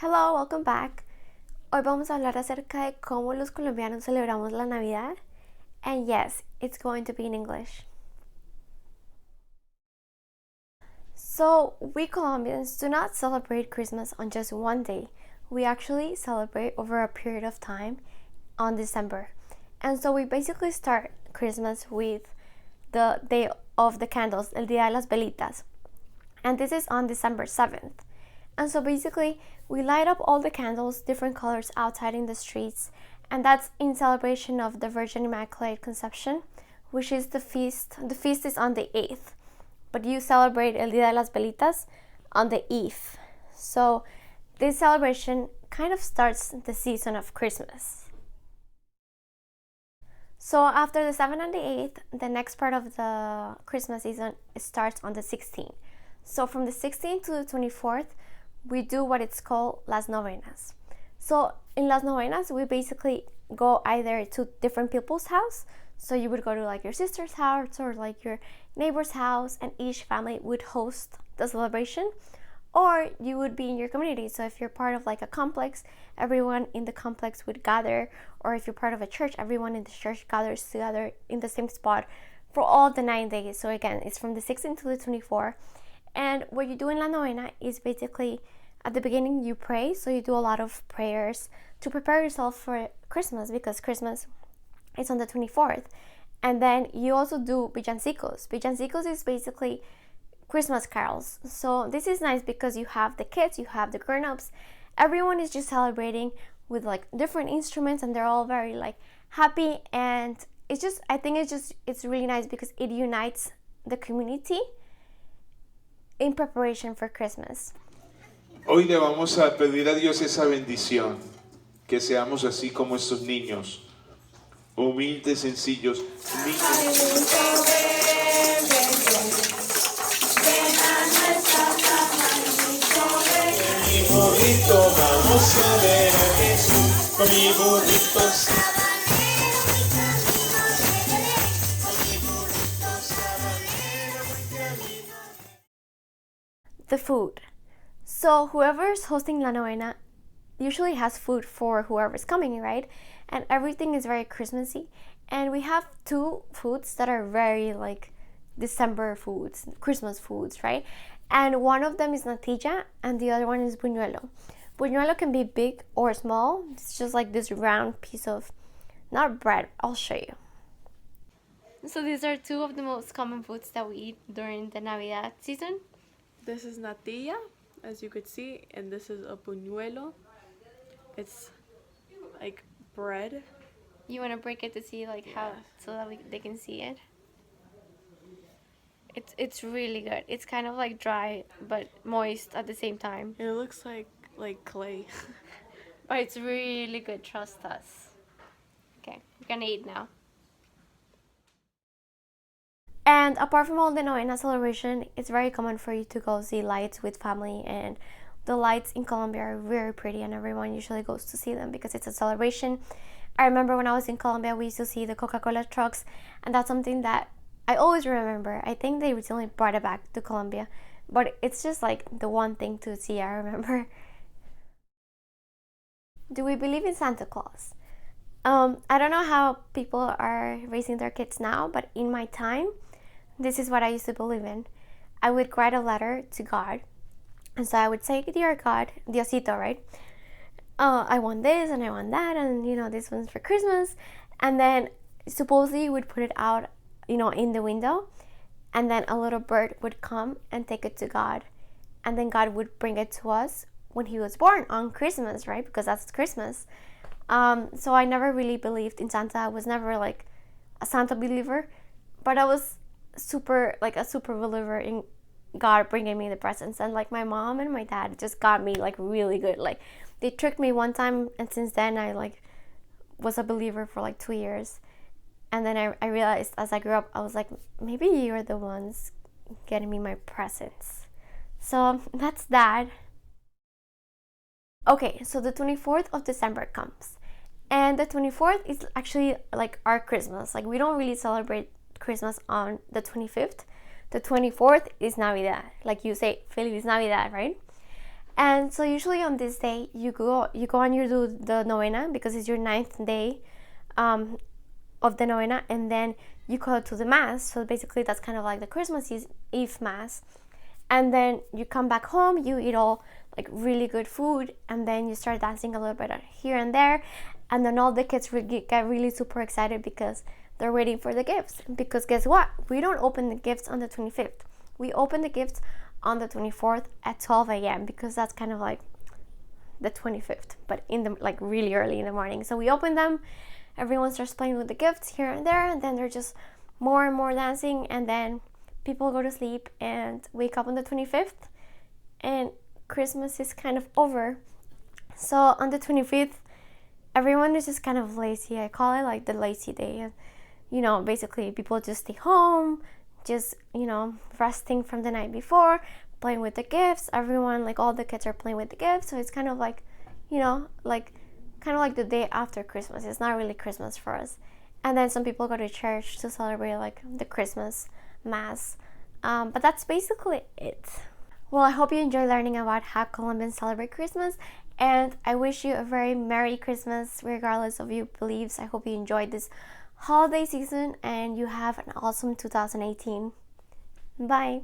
Hello, welcome back. Hoy vamos a hablar acerca de cómo los colombianos celebramos la Navidad. And yes, it's going to be in English. So, we Colombians do not celebrate Christmas on just one day. We actually celebrate over a period of time on December. And so we basically start Christmas with the Day of the Candles, El Día de las Velitas. And this is on December 7th. And so basically, we light up all the candles, different colors outside in the streets, and that's in celebration of the Virgin Immaculate Conception, which is the feast. The feast is on the 8th, but you celebrate El Día de las Velitas on the eve. So this celebration kind of starts the season of Christmas. So after the 7th and the 8th, the next part of the Christmas season starts on the 16th. So from the 16th to the 24th, we do what it's called Las Novenas. So in Las Novenas, we basically go either to different people's house. So you would go to like your sister's house or like your neighbor's house, and each family would host the celebration. Or you would be in your community. So if you're part of like a complex, everyone in the complex would gather. Or if you're part of a church, everyone in the church gathers together in the same spot for all the 9 days. So again, it's from the 16th to the 24th. And what you do in La Novena is basically at the beginning you pray. So you do a lot of prayers to prepare yourself for Christmas, because Christmas is on the 24th. And then you also do villancicos. Villancicos is basically Christmas carols. So this is nice because you have the kids, you have the grown-ups. Everyone is just celebrating with like different instruments, and they're all very like happy. And I think it's really nice because it unites the community in preparation for Christmas. Hoy le vamos a pedir a Dios esa bendición, que seamos así como estos niños, humildes, sencillos. Mi burrito, vamos a ver a Jesús, con mi burrito. The food. So whoever's hosting La Novena usually has food for whoever's coming, right? And everything is very Christmassy. And we have two foods that are very like December foods, Christmas foods, right? And one of them is natilla and the other one is buñuelo. Buñuelo can be big or small. It's just like this round piece of, not bread, I'll show you. So these are two of the most common foods that we eat during the Navidad season. This is natilla, as you could see, and this is a buñuelo. It's like bread. You want to break it to see like how, so that they can see it? It's really good. It's kind of like dry but moist at the same time. It looks like clay. But it's really good, trust us. Okay, we're gonna eat now. And apart from all the Novena celebration, it's very common for you to go see lights with family, and the lights in Colombia are very pretty and everyone usually goes to see them because it's a celebration. I remember when I was in Colombia, we used to see the Coca-Cola trucks, and that's something that I always remember. I think they recently brought it back to Colombia, but it's just like the one thing to see, I remember. Do we believe in Santa Claus? I don't know how people are raising their kids now, but in my time, this is what I used to believe in. I would write a letter to God. And so I would say, "Dear God, Diosito," right? I want this and I want that, and this one's for Christmas. And then supposedly you would put it out, in the window, and then a little bird would come and take it to God. And then God would bring it to us when he was born on Christmas, right? Because that's Christmas. So I never really believed in Santa. I was never like a Santa believer, but I was a super believer in God bringing me the presents. And like my mom and my dad just got me like really good. Like they tricked me one time, and since then I like was a believer for like 2 years. And then I realized as I grew up, I was like, maybe you're the ones getting me my presents. So that's that. Okay, so the 24th of December comes, and the 24th is actually like our Christmas. Like we don't really celebrate Christmas on the 25th. The 24th is Navidad. Like you say, Feliz Navidad, right? And so usually on this day you go and you do the novena, because it's your 9th day of the novena, and then you go to the mass. So basically that's kind of like the Christmas Eve mass. And then you come back home, you eat all like really good food, and then you start dancing a little bit here and there. And then all the kids get really super excited because they're waiting for the gifts. Because guess what? We don't open the gifts on the 25th. We open the gifts on the 24th at 12 a.m. because that's kind of like the 25th, but in the like really early in the morning. So we open them, everyone starts playing with the gifts here and there, and then they're just more and more dancing, and then people go to sleep and wake up on the 25th, and Christmas is kind of over. So on the 25th, everyone is just kind of lazy. I call it like the lazy day. And, you know, basically people just stay home, just, you know, resting from the night before, playing with the gifts. Everyone, like all the kids are playing with the gifts. So it's kind of like, you know, like kind of like the day after Christmas. It's not really Christmas for us. And then some people go to church to celebrate like the Christmas mass. But that's basically it. Well, I hope you enjoy learning about how Colombians celebrate Christmas, and I wish you a very Merry Christmas regardless of your beliefs. I hope you enjoyed this holiday season and you have an awesome 2018. Bye.